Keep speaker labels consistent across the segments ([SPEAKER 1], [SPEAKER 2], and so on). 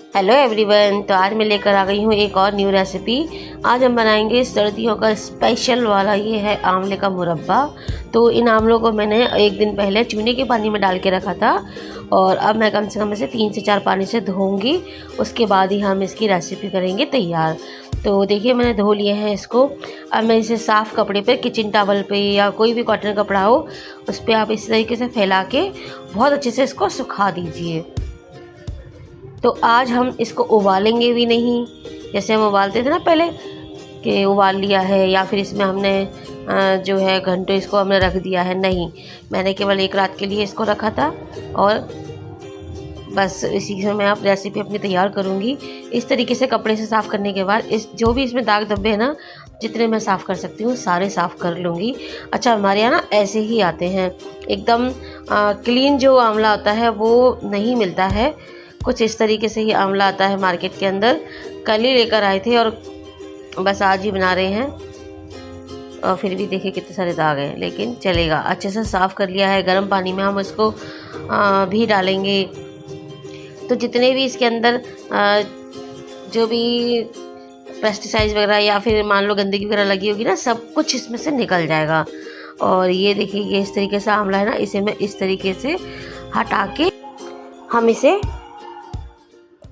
[SPEAKER 1] Hello everyone. तो आज मैं लेकर आ गई हूँ एक और न्यू रेसिपी। आज हम बनाएंगे सर्दियों का स्पेशल वाला, ये है आंवले का मुरब्बा। तो इन आंवलों को मैंने एक दिन पहले चूने के पानी में डाल के रखा था और अब मैं कम से कम इसे 3 से 4 पानी से धोऊंगी। उसके बाद ही हम इसकी रेसिपी करेंगे तैयार। तो देखिए मैंने धो लिए हैं इसको। अब मैं इसे साफ़ कपड़े पे, किचन टॉवल पे या कोई भी कॉटन कपड़ा हो उस पर आप इस तरीके से फैला के बहुत अच्छे से इसको सुखा दीजिए। तो आज हम इसको उबालेंगे भी नहीं, जैसे हम उबालते थे ना पहले कि उबाल लिया है या फिर इसमें हमने जो है घंटों इसको हमने रख दिया है। नहीं, मैंने केवल एक रात के लिए इसको रखा था और बस इसी से मैं आप रेसिपी अपनी तैयार करूँगी। इस तरीके से कपड़े से साफ़ करने के बाद इस जो भी इसमें दाग धब्बे हैं ना, जितने मैं साफ़ कर सकती हूँ सारे साफ़ कर लूँगी। अच्छा, हमारे यहाँ ना ऐसे ही आते हैं एकदम क्लीन। जो आंवला होता है वो नहीं मिलता है, कुछ इस तरीके से ही आंवला आता है मार्केट के अंदर। कल ही लेकर आए थे और बस आज ही बना रहे हैं और फिर भी देखिए कितने सारे दाग हैं, लेकिन चलेगा। अच्छे से साफ़ कर लिया है। गर्म पानी में हम इसको भी डालेंगे तो जितने भी इसके अंदर जो भी पेस्टिसाइड्स वगैरह या फिर मान लो गंदगी वगैरह लगी होगी ना, सब कुछ इसमें से निकल जाएगा। और ये देखिए ये इस तरीके से आंवला है ना, इसे मैं इस तरीके से हटा के हम इसे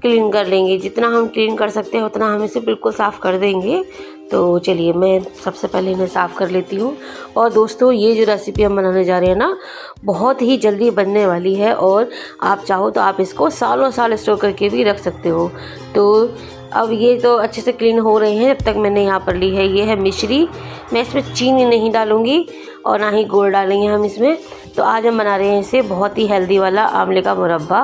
[SPEAKER 1] क्लीन कर लेंगे। जितना हम क्लीन कर सकते हैं उतना हम इसे बिल्कुल साफ़ कर देंगे। तो चलिए मैं सबसे पहले इन्हें साफ़ कर लेती हूँ। और दोस्तों, ये जो रेसिपी हम बनाने जा रहे हैं ना, बहुत ही जल्दी बनने वाली है और आप चाहो तो आप इसको सालों साल स्टोर करके भी रख सकते हो। तो अब ये तो अच्छे से क्लीन हो रहे हैं। जब तक मैंने यहाँ पर ली है, ये है मिश्री। मैं इसमें चीनी नहीं डालूँगी और ना ही गुड़ डालेंगे हम इसमें। तो आज हम बना रहे हैं इसे बहुत ही हेल्दी वाला आंवले का मुरब्बा।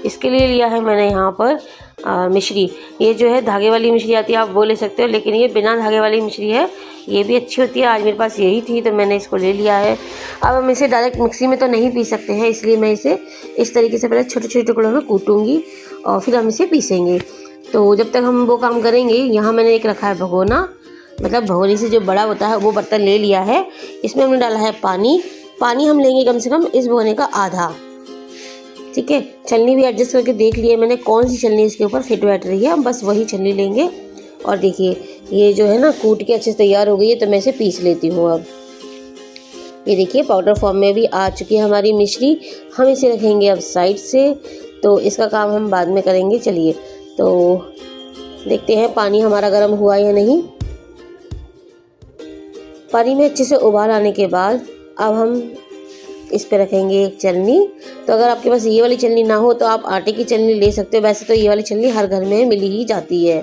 [SPEAKER 1] इसके लिए लिया है मैंने यहाँ पर मिश्री। ये जो है धागे वाली मिश्री आती है, आप वो ले सकते हो, लेकिन ये बिना धागे वाली मिश्री है, ये भी अच्छी होती है। आज मेरे पास यही थी तो मैंने इसको ले लिया है। अब हम इसे डायरेक्ट मिक्सी में तो नहीं पीस सकते हैं, इसलिए मैं इसे इस तरीके से पहले छोटे छोटे टुकड़ों में कूटूँगी और फिर हम इसे पीसेंगे। तो जब तक हम वो काम करेंगे, यहाँ मैंने एक रखा है भगोना, मतलब भगोनी से जो बड़ा होता है वो बर्तन ले लिया है। इसमें हमने डाला है पानी हम लेंगे कम से कम इस भगोने का आधा। ठीक है, छलनी भी एडजस्ट करके देख लिए मैंने कौन सी छलनी इसके ऊपर फिट बैठ रही है, हम बस वही छलनी लेंगे। और देखिए ये जो है ना कूट के अच्छे से तैयार हो गई है, तो मैं इसे पीस लेती हूँ। अब ये देखिए पाउडर फॉर्म में भी आ चुकी है हमारी मिश्री। हम इसे रखेंगे अब साइड से, तो इसका काम हम बाद में करेंगे। चलिए तो देखते हैं पानी हमारा गर्म हुआ या नहीं। पानी में अच्छे से उबाल आने के बाद अब हम इस पे रखेंगे एक छलनी। तो अगर आपके पास ये वाली छलनी ना हो तो आप आटे की छलनी ले सकते हो। वैसे तो ये वाली छलनी हर घर में मिली ही जाती है।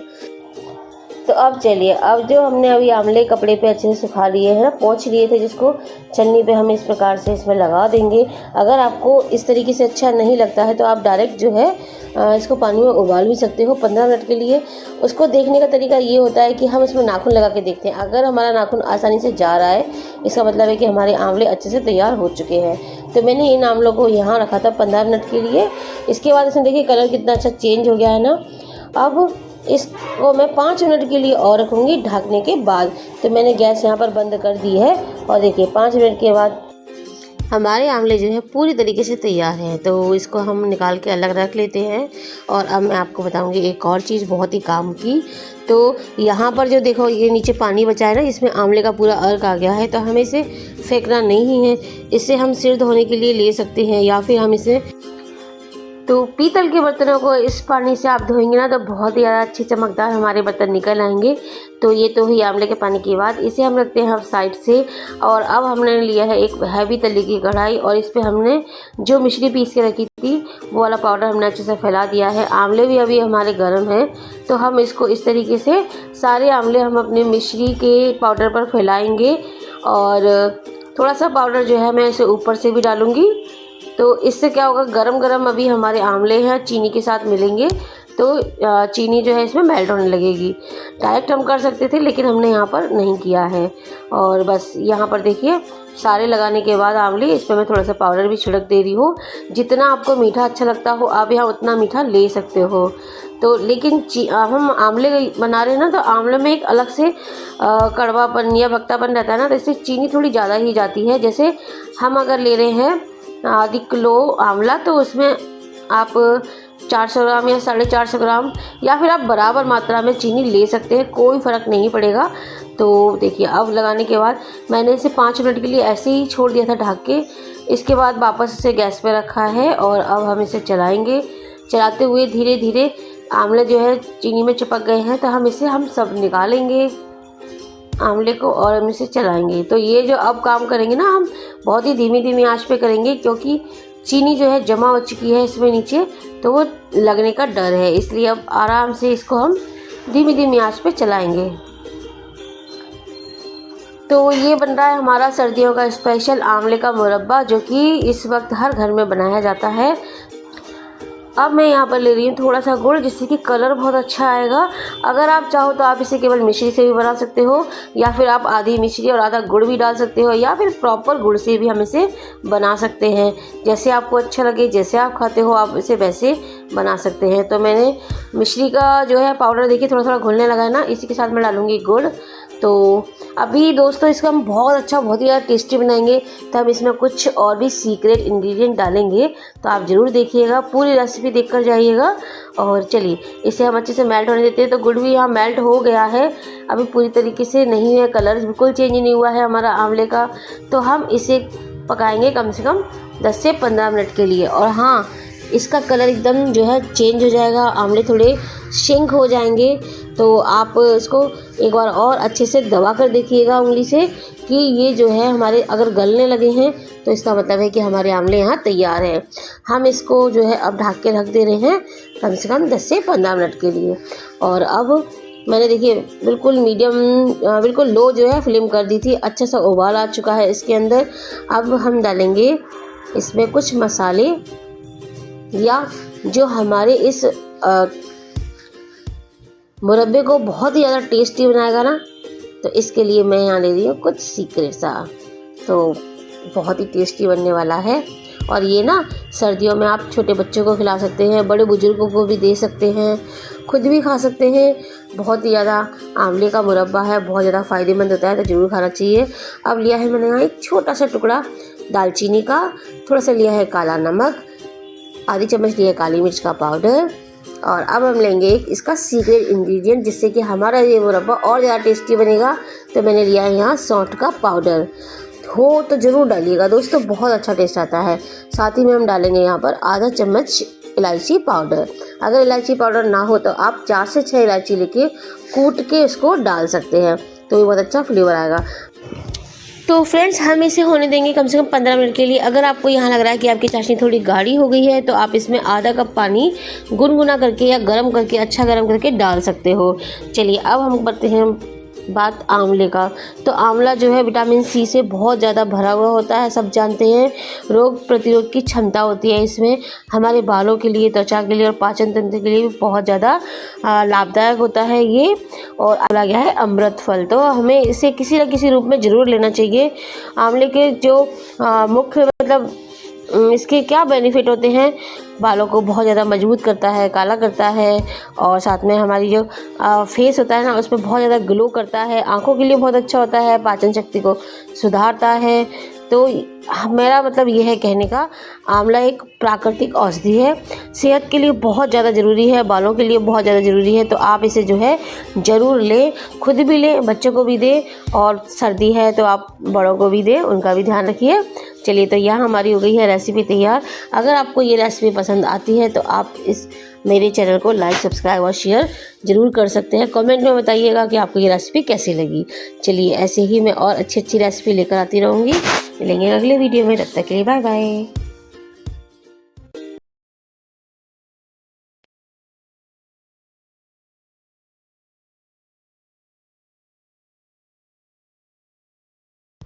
[SPEAKER 1] तो अब चलिए, अब जो हमने अभी आंवले कपड़े पे अच्छे से सुखा लिए हैं ना, पोंछ लिए थे, जिसको छलनी पे हम इस प्रकार से इसमें लगा देंगे। अगर आपको इस तरीके से अच्छा नहीं लगता है तो आप डायरेक्ट जो है इसको पानी में उबाल भी सकते हो 15 मिनट के लिए। उसको देखने का तरीका ये होता है कि हम इसमें नाखून लगा के देखते हैं। अगर हमारा नाखून आसानी से जा रहा है, इसका मतलब है कि हमारे आंवले अच्छे से तैयार हो चुके हैं। तो मैंने इन आंवलों को यहाँ रखा था 15 मिनट के लिए। इसके बाद इसमें देखिए कलर कितना अच्छा चेंज हो गया है ना। अब इसको मैं 5 मिनट के लिए और रखूँगी ढकने के बाद। तो मैंने गैस यहाँ पर बंद कर दी है और देखिए 5 मिनट के बाद हमारे आंवले जो है पूरी तरीके से तैयार हैं। तो इसको हम निकाल के अलग रख लेते हैं। और अब मैं आपको बताऊंगी एक और चीज़ बहुत ही काम की। तो यहाँ पर जो देखो ये नीचे पानी बचा है ना, इसमें आंवले का पूरा अर्क आ गया है। तो हमें इसे फेंकना नहीं है, इसे हम सिर धोने के लिए ले सकते हैं या फिर हम इसे, तो पीतल के बर्तनों को इस पानी से आप धोएंगे ना तो बहुत ही ज़्यादा अच्छे चमकदार हमारे बर्तन निकल आएंगे। तो ये तो हुई आंवले के पानी की बात। इसे हम रखते हैं अब साइड से। और अब हमने लिया है एक हैवी तले की कढ़ाई और इस पर हमने जो मिश्री पीस के रखी थी वो वाला पाउडर हमने अच्छे से फैला दिया है। आंवले भी अभी हमारे गर्म हैं, तो हम इसको इस तरीके से सारे आंवले हम अपने मिश्री के पाउडर पर फैलाएँगे। और थोड़ा सा पाउडर जो है मैं इसे ऊपर से भी डालूँगी। तो इससे क्या होगा, गरम गरम अभी हमारे आंवले हैं चीनी के साथ मिलेंगे तो चीनी जो है इसमें मेल्ट होने लगेगी। डायरेक्ट हम कर सकते थे लेकिन हमने यहाँ पर नहीं किया है। और बस यहाँ पर देखिए सारे लगाने के बाद आंवले, इस पर मैं थोड़ा सा पाउडर भी छिड़क दे रही हूँ। जितना आपको मीठा अच्छा लगता हो आप यहाँ उतना मीठा ले सकते हो। तो लेकिन हम आंवले बना रहे हैं ना, तो आंवले में एक अलग से कड़वापन या भक्तापन रहता है ना, तो इससे चीनी थोड़ी ज़्यादा ही जाती है। जैसे हम अगर ले रहे हैं आधी किलो आंवला तो उसमें आप 400 ग्राम या 450 ग्राम, या फिर आप बराबर मात्रा में चीनी ले सकते हैं, कोई फ़र्क नहीं पड़ेगा। तो देखिए अब लगाने के बाद मैंने इसे 5 मिनट के लिए ऐसे ही छोड़ दिया था ढक के। इसके बाद वापस इसे गैस पे रखा है और अब हम इसे चलाएंगे। चलाते हुए धीरे धीरे आंवले जो है चीनी में चिपक गए हैं, तो हम सब निकालेंगे आंवले को और हम इसे चलाएंगे। तो ये जो अब काम करेंगे ना, हम बहुत ही धीमी धीमी आंच पे करेंगे, क्योंकि चीनी जो है जमा हो चुकी है इसमें नीचे, तो वो लगने का डर है, इसलिए अब आराम से इसको हम धीमी धीमी आंच पे चलाएंगे। तो ये बन रहा है हमारा सर्दियों का स्पेशल आंवले का मुरब्बा, जो कि इस वक्त हर घर में बनाया जाता है। अब मैं यहाँ पर ले रही हूँ थोड़ा सा गुड़, जिससे कि कलर बहुत अच्छा आएगा। अगर आप चाहो तो आप इसे केवल मिश्री से भी बना सकते हो, या फिर आप आधी मिश्री और आधा गुड़ भी डाल सकते हो, या फिर प्रॉपर गुड़ से भी हम इसे बना सकते हैं। जैसे आपको अच्छा लगे, जैसे आप खाते हो आप इसे वैसे बना सकते हैं। तो मैंने मिश्री का जो है पाउडर देखिए थोड़ा थोड़ा घुलने लगा है ना, इसी के साथ मैं डालूँगी गुड़। तो अभी दोस्तों इसका हम बहुत ही ज़्यादा टेस्टी बनाएंगे, तो हम इसमें कुछ और भी सीक्रेट इंग्रेडिएंट डालेंगे, तो आप ज़रूर देखिएगा, पूरी रेसिपी देखकर जाइएगा। और चलिए इसे हम अच्छे से मेल्ट होने देते हैं। तो गुड़ भी यहाँ मेल्ट हो गया है, अभी पूरी तरीके से नहीं है, कलर बिल्कुल चेंज नहीं हुआ है हमारा आंवले का। तो हम इसे पकाएंगे कम से कम 10 से 15 मिनट के लिए। और हाँ, इसका कलर एकदम जो है चेंज हो जाएगा, आंवले थोड़े शिंक हो जाएंगे। तो आप इसको एक बार और अच्छे से दबा कर देखिएगा उंगली से कि ये जो है हमारे अगर गलने लगे हैं, तो इसका मतलब है कि हमारे आंवले यहाँ तैयार हैं। हम इसको जो है अब ढक के रख दे रहे हैं कम से कम 10 से 15 मिनट के लिए। और अब मैंने देखिए बिल्कुल बिल्कुल लो जो है फ्लेम कर दी थी, अच्छा सा उबाल आ चुका है इसके अंदर। अब हम डालेंगे इसमें कुछ मसाले, या जो हमारे इस मुरब्बे को बहुत ही ज़्यादा टेस्टी बनाएगा ना, तो इसके लिए मैं यहाँ ले रही हूँ कुछ सीक्रेट सा। तो बहुत ही टेस्टी बनने वाला है, और ये ना सर्दियों में आप छोटे बच्चों को खिला सकते हैं, बड़े बुजुर्गों को भी दे सकते हैं, खुद भी खा सकते हैं। बहुत ही ज़्यादा आंवले का मुरब्बा है, बहुत ज़्यादा फ़ायदेमंद होता है, तो ज़रूर खाना चाहिए। अब लिया है मैंने यहाँ एक छोटा सा टुकड़ा दालचीनी का, थोड़ा सा लिया है काला नमक, आधी चम्मच लिया है काली मिर्च का पाउडर, और अब हम लेंगे इसका सीक्रेट इंग्रेडिएंट, जिससे कि हमारा ये मुरब्बा और ज़्यादा टेस्टी बनेगा। तो मैंने लिया है यहाँ सौंठ का पाउडर, हो तो ज़रूर डालिएगा दोस्तों, बहुत अच्छा टेस्ट आता है। साथ ही में हम डालेंगे यहाँ पर आधा चम्मच इलायची पाउडर। अगर इलायची पाउडर ना हो तो आप 4 से 6 इलायची लेके कूट के इसको डाल सकते हैं, तो ये बहुत अच्छा फ्लेवर आएगा। तो फ्रेंड्स हम इसे होने देंगे कम से कम 15 मिनट के लिए। अगर आपको यहाँ लग रहा है कि आपकी चाशनी थोड़ी गाढ़ी हो गई है, तो आप इसमें आधा कप पानी गुनगुना करके या गर्म करके, अच्छा गर्म करके डाल सकते हो। चलिए अब हम करते हैं बात आंवले का। तो आंवला जो है विटामिन सी से बहुत ज़्यादा भरा हुआ होता है, सब जानते हैं। रोग प्रतिरोध की क्षमता होती है इसमें, हमारे बालों के लिए, त्वचा के लिए और पाचन तंत्र के लिए भी बहुत ज़्यादा लाभदायक होता है ये। और आंवला गया है अमृत फल, तो हमें इसे किसी न किसी रूप में ज़रूर लेना चाहिए। आंवले के जो मुख्य मतलब इसके क्या बेनिफिट होते हैं, बालों को बहुत ज़्यादा मजबूत करता है, काला करता है, और साथ में हमारी जो फेस होता है ना उसमें बहुत ज़्यादा ग्लो करता है, आंखों के लिए बहुत अच्छा होता है, पाचन शक्ति को सुधारता है। तो मेरा मतलब ये है कहने का, आंवला एक प्राकृतिक औषधि है, सेहत के लिए बहुत ज़्यादा ज़रूरी है, बालों के लिए बहुत ज़्यादा ज़रूरी है। तो आप इसे जो है ज़रूर लें, खुद भी लें, बच्चों को भी दें, और सर्दी है तो आप बड़ों को भी दें, उनका भी ध्यान रखिए। चलिए तो यहाँ हमारी हो गई है रेसिपी तैयार। अगर आपको ये रेसिपी पसंद आती है तो आप इस मेरे चैनल को लाइक, सब्सक्राइब और शेयर ज़रूर कर सकते हैं। कमेंट में बताइएगा कि आपको ये रेसिपी कैसी लगी। चलिए ऐसे ही मैं और अच्छी रेसिपी लेकर आती रहूँगी। मिलेंगे अगले वीडियो में, तब तक के लिए बाय बाय।